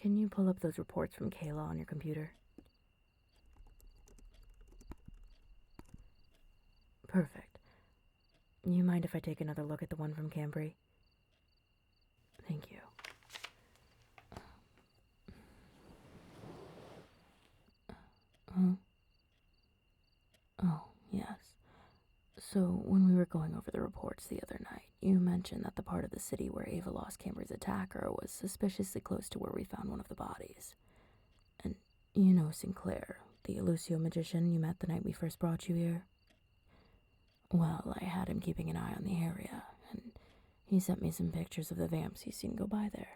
Can you pull up those reports from Kayla on your computer? Perfect. You mind if I take another look at the one from Cambry? Thank you. Huh? Oh, yes. So, when we were going over the reports the other night, you mentioned that the part of the city where Ava lost Cambry's attacker was suspiciously close to where we found one of the bodies. And you know Sinclair, the Elusio magician you met the night we first brought you here? Well, I had him keeping an eye on the area, and he sent me some pictures of the vamps he's seen go by there.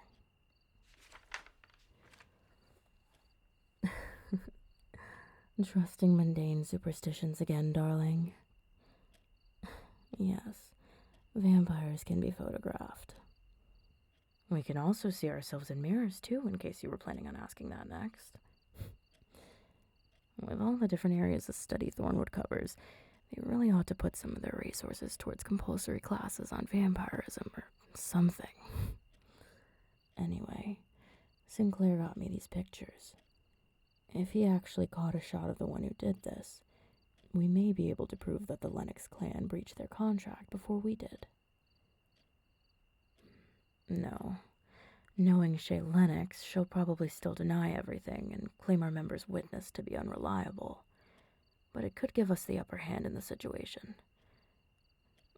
Trusting mundane superstitions again, darling. Yes, vampires can be photographed. We can also see ourselves in mirrors, too, in case you were planning on asking that next. With all the different areas the study Thornwood covers, they really ought to put some of their resources towards compulsory classes on vampirism or something. Anyway, Sinclair got me these pictures. If he actually caught a shot of the one who did this, we may be able to prove that the Lennox clan breached their contract before we did. No. Knowing Shay Lennox, she'll probably still deny everything and claim our member's witness to be unreliable. But it could give us the upper hand in the situation.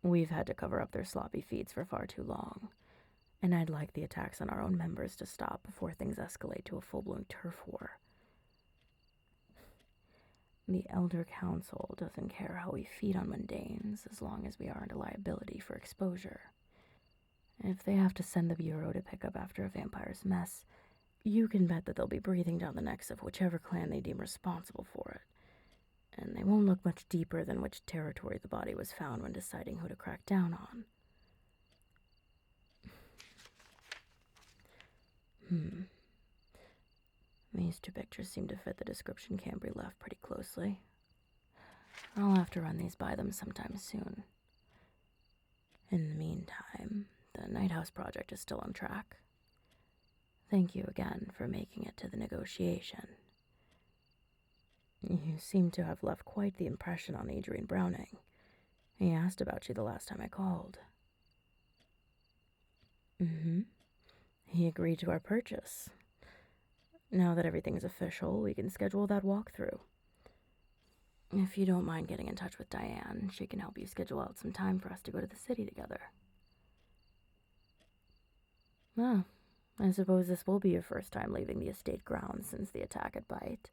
We've had to cover up their sloppy feeds for far too long, and I'd like the attacks on our own members to stop before things escalate to a full-blown turf war. The Elder Council doesn't care how we feed on mundanes as long as we aren't a liability for exposure. If they have to send the Bureau to pick up after a vampire's mess, you can bet that they'll be breathing down the necks of whichever clan they deem responsible for it. And they won't look much deeper than which territory the body was found when deciding who to crack down on. These two pictures seem to fit the description Cambry left pretty closely. I'll have to run these by them sometime soon. In the meantime, the Night House project is still on track. Thank you again for making it to the negotiation. You seem to have left quite the impression on Adrian Browning. He asked about you the last time I called. He agreed to our purchase. Now that everything's official, we can schedule that walkthrough. If you don't mind getting in touch with Diane, she can help you schedule out some time for us to go to the city together. Ah, I suppose this will be your first time leaving the estate grounds since the attack at Bite.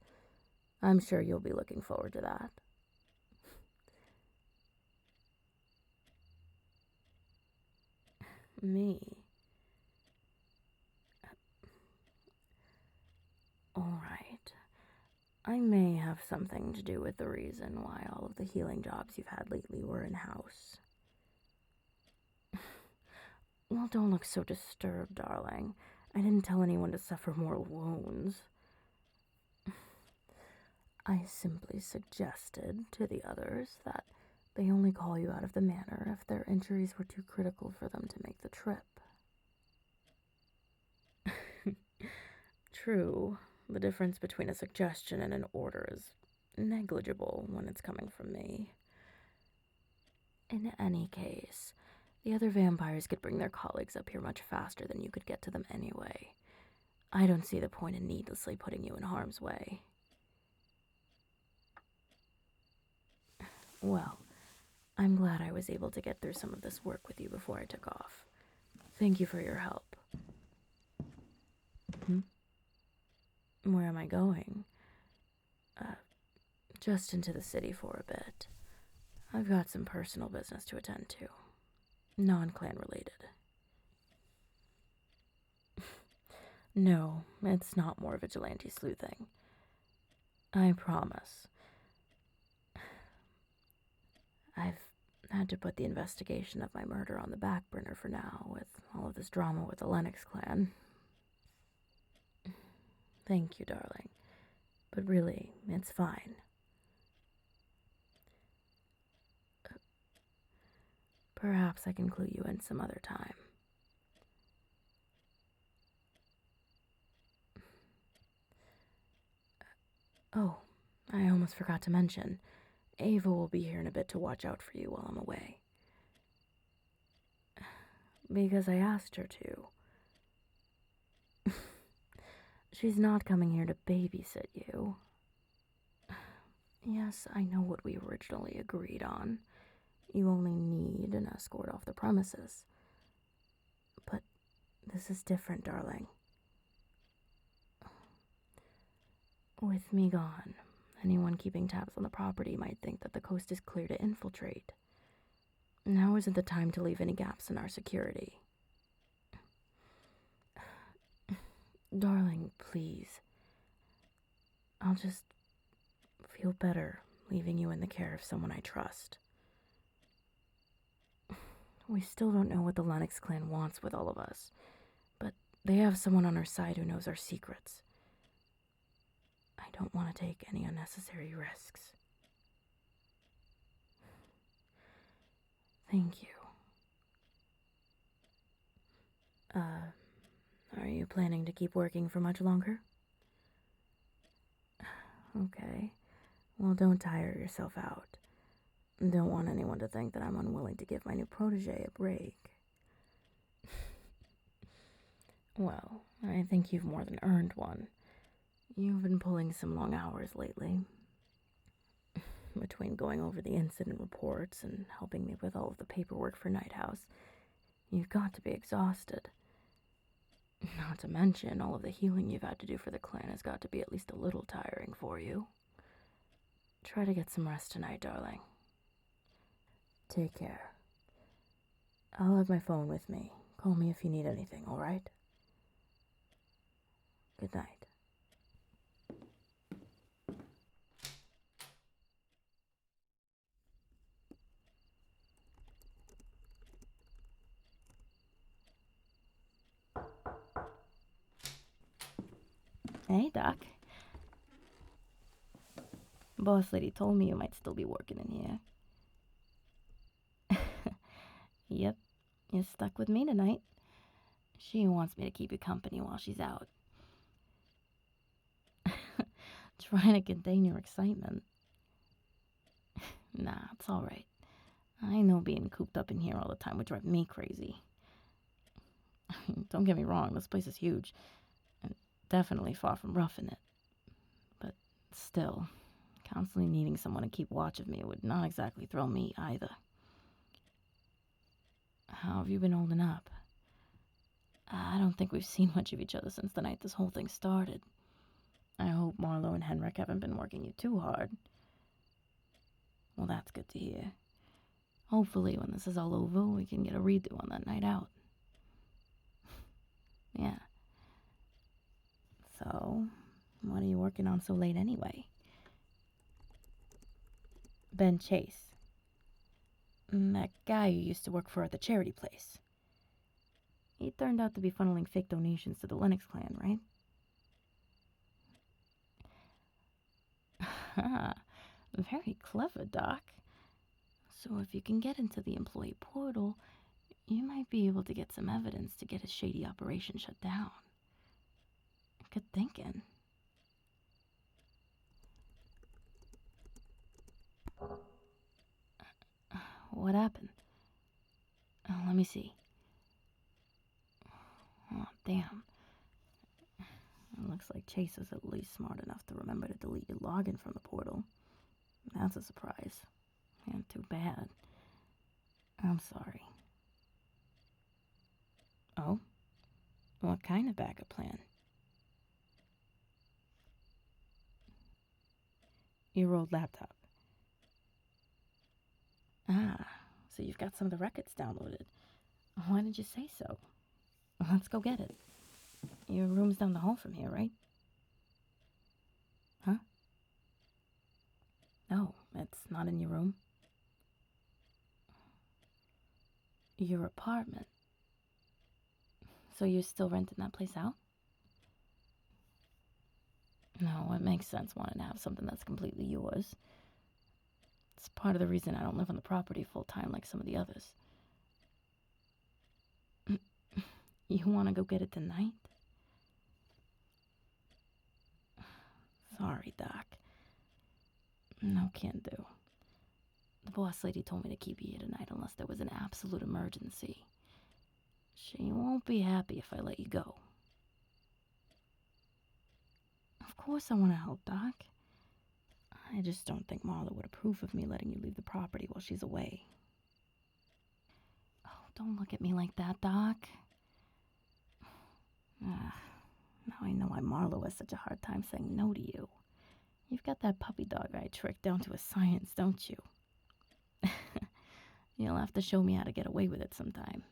I'm sure you'll be looking forward to that. Me? All right. I may have something to do with the reason why all of the healing jobs you've had lately were in-house. Well, don't look so disturbed, darling. I didn't tell anyone to suffer mortal wounds. I simply suggested to the others that they only call you out of the manor if their injuries were too critical for them to make the trip. True, the difference between a suggestion and an order is negligible when it's coming from me. In any case, the other vampires could bring their colleagues up here much faster than you could get to them anyway. I don't see the point in needlessly putting you in harm's way. Well, I'm glad I was able to get through some of this work with you before I took off. Thank you for your help. Where am I going? Just into the city for a bit. I've got some personal business to attend to. Non-clan related. No, it's not more vigilante sleuthing. I promise. I've had to put the investigation of my murder on the back burner for now, with all of this drama with the Lennox clan. Thank you, darling. But really, it's fine. Perhaps I can clue you in some other time. Oh, I almost forgot to mention. Ava will be here in a bit to watch out for you while I'm away. Because I asked her to. She's not coming here to babysit you. Yes, I know what we originally agreed on. You only need an escort off the premises. But this is different, darling. With me gone, anyone keeping tabs on the property might think that the coast is clear to infiltrate. Now isn't the time to leave any gaps in our security. Darling, please. I'll just feel better leaving you in the care of someone I trust. We still don't know what the Lennox clan wants with all of us, but they have someone on our side who knows our secrets. I don't want to take any unnecessary risks. Thank you. Are you planning to keep working for much longer? Okay. Well, don't tire yourself out. Don't want anyone to think that I'm unwilling to give my new protege a break. Well, I think you've more than earned one. You've been pulling some long hours lately. Between going over the incident reports and helping me with all of the paperwork for Night House, you've got to be exhausted. Not to mention, all of the healing you've had to do for the clan has got to be at least a little tiring for you. Try to get some rest tonight, darling. Take care. I'll have my phone with me. Call me if you need anything, alright? Good night. Hey, Doc. Boss lady told me you might still be working in here. Yep, you're stuck with me tonight. She wants me to keep you company while she's out. Trying to contain your excitement. Nah, it's alright. I know being cooped up in here all the time would drive me crazy. Don't get me wrong, this place is huge. And definitely far from roughing it. But still, constantly needing someone to keep watch of me would not exactly thrill me either. How have you been holding up? I don't think we've seen much of each other since the night this whole thing started. I hope Marlo and Henrik haven't been working you too hard. Well, that's good to hear. Hopefully, when this is all over, we can get a redo on that night out. Yeah. So, what are you working on so late anyway? Ben Chase. That guy who used to work for at the charity place. He turned out to be funneling fake donations to the Lennox clan, right? Very clever, Doc. So if you can get into the employee portal, you might be able to get some evidence to get his shady operation shut down. Good thinking. What happened? Let me see. Oh, damn. It looks like Chase is at least smart enough to remember to delete your login from the portal. That's a surprise. And too bad. I'm sorry. Oh? What kind of backup plan? Your old laptop. Ah, so you've got some of the records downloaded. Why didn't you say so? Let's go get it. Your room's down the hall from here, right? Huh? No, it's not in your room. Your apartment. So you're still renting that place out? No, it makes sense wanting to have something that's completely yours. It's part of the reason I don't live on the property full time like some of the others. You want to go get it tonight? Sorry, Doc. No can do. The boss lady told me to keep you here tonight unless there was an absolute emergency. She won't be happy if I let you go. Of course I want to help, Doc. I just don't think Marlo would approve of me letting you leave the property while she's away. Oh, don't look at me like that, Doc. Now I know why Marlo has such a hard time saying no to you. You've got that puppy dog eye trick down to a science, don't you? You'll have to show me how to get away with it sometime.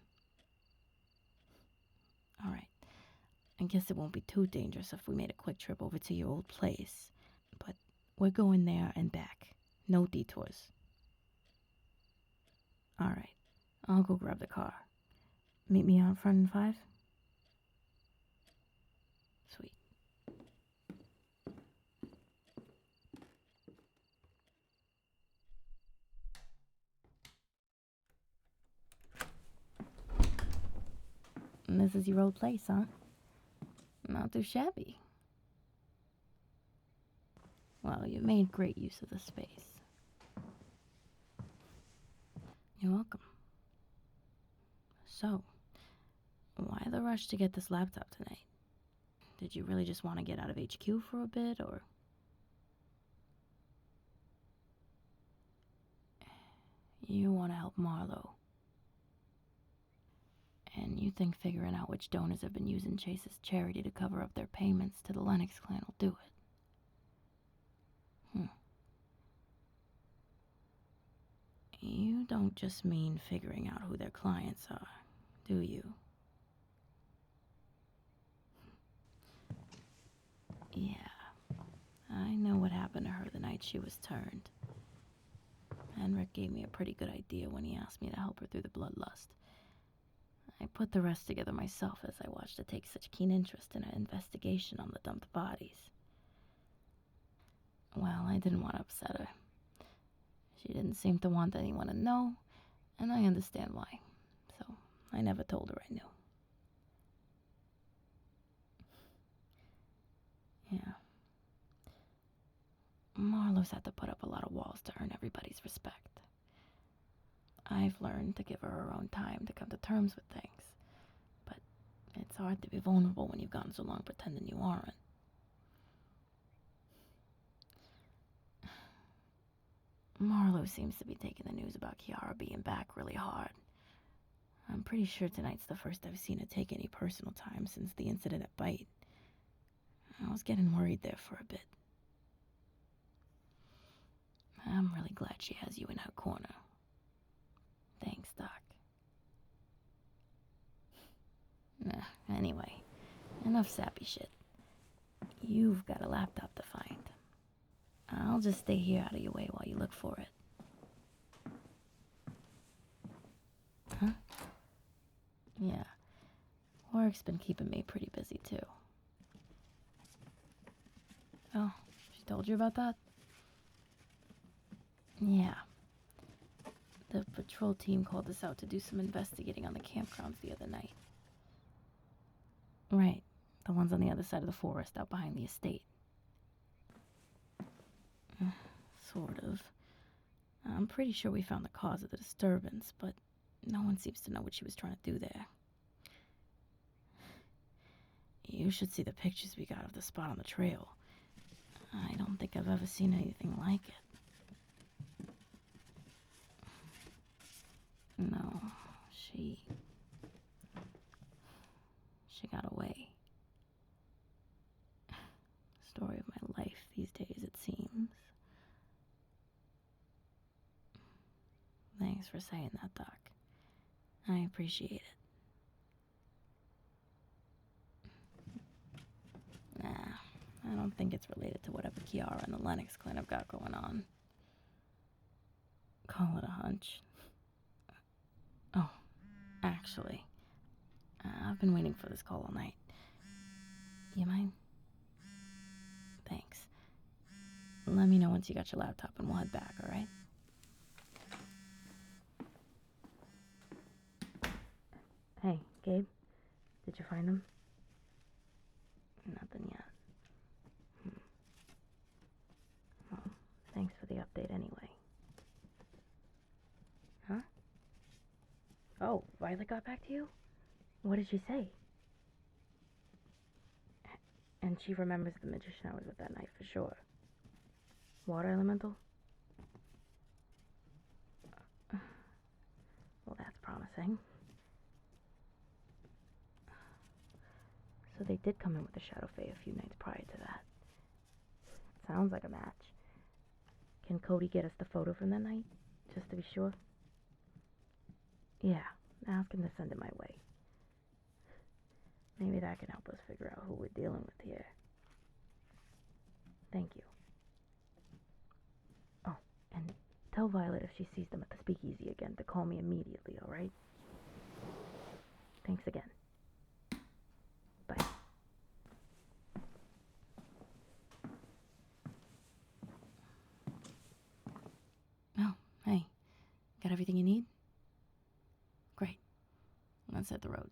All right. I guess it won't be too dangerous if we made a quick trip over to your old place. But we're going there and back. No detours. All right. I'll go grab the car. Meet me out front in 5? Sweet. And this is your old place, huh? Not too shabby. Well, you made great use of the space. You're welcome. So, why the rush to get this laptop tonight? Did you really just want to get out of HQ for a bit, or? You want to help Marlo. And you think figuring out which donors have been using Chase's charity to cover up their payments to the Lennox clan will do it. You don't just mean figuring out who their clients are, do you? Yeah. I know what happened to her the night she was turned. Henrik gave me a pretty good idea when he asked me to help her through the bloodlust. I put the rest together myself as I watched her take such keen interest in her investigation on the dumped bodies. Well, I didn't want to upset her. She didn't seem to want anyone to know, and I understand why. So I never told her I knew. Yeah. Marlo's had to put up a lot of walls to earn everybody's respect. I've learned to give her her own time to come to terms with things, but it's hard to be vulnerable when you've gone so long pretending you aren't. Marlo seems to be taking the news about Kiara being back really hard. I'm pretty sure tonight's the first I've seen her take any personal time since the incident at Bite. I was getting worried there for a bit. I'm really glad she has you in her corner. Thanks, Doc. Anyway, enough sappy shit. You've got a laptop to find. I'll just stay here out of your way while you look for it. Huh? Yeah. Work's been keeping me pretty busy, too. Oh, she told you about that? Yeah. The patrol team called us out to do some investigating on the campgrounds the other night. Right. The ones on the other side of the forest out behind the estate. Sort of. I'm pretty sure we found the cause of the disturbance, but no one seems to know what she was trying to do there. You should see the pictures we got of the spot on the trail. I don't think I've ever seen anything like it. No, she got away. Story of my life these days, it seems. Thanks for saying that, Doc. I appreciate it. Nah, I don't think it's related to whatever Kiara and the Lennox clan have got going on. Call it a hunch. Oh, actually, I've been waiting for this call all night. You mind? Thanks. Let me know once you got your laptop and we'll head back, alright? Hey, Gabe? Did you find them? Nothing yet. Well, thanks for the update. update anyway. Huh? Oh, Violet got back to you? What did she say? And she remembers the magician I was with that night for sure. Water elemental? Well, that's promising. So they did come in with the Shadow Fae a few nights prior to that. Sounds like a match. Can Cody get us the photo from that night? Just to be sure? Yeah, ask him to send it my way. Maybe that can help us figure out who we're dealing with here. Thank you. Oh, and tell Violet if she sees them at the speakeasy again to call me immediately, alright? Thanks again. Bye. Oh, hey. Got everything you need? Great. Let's hit the road.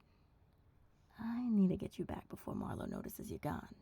I need to get you back before Marlo notices you're gone.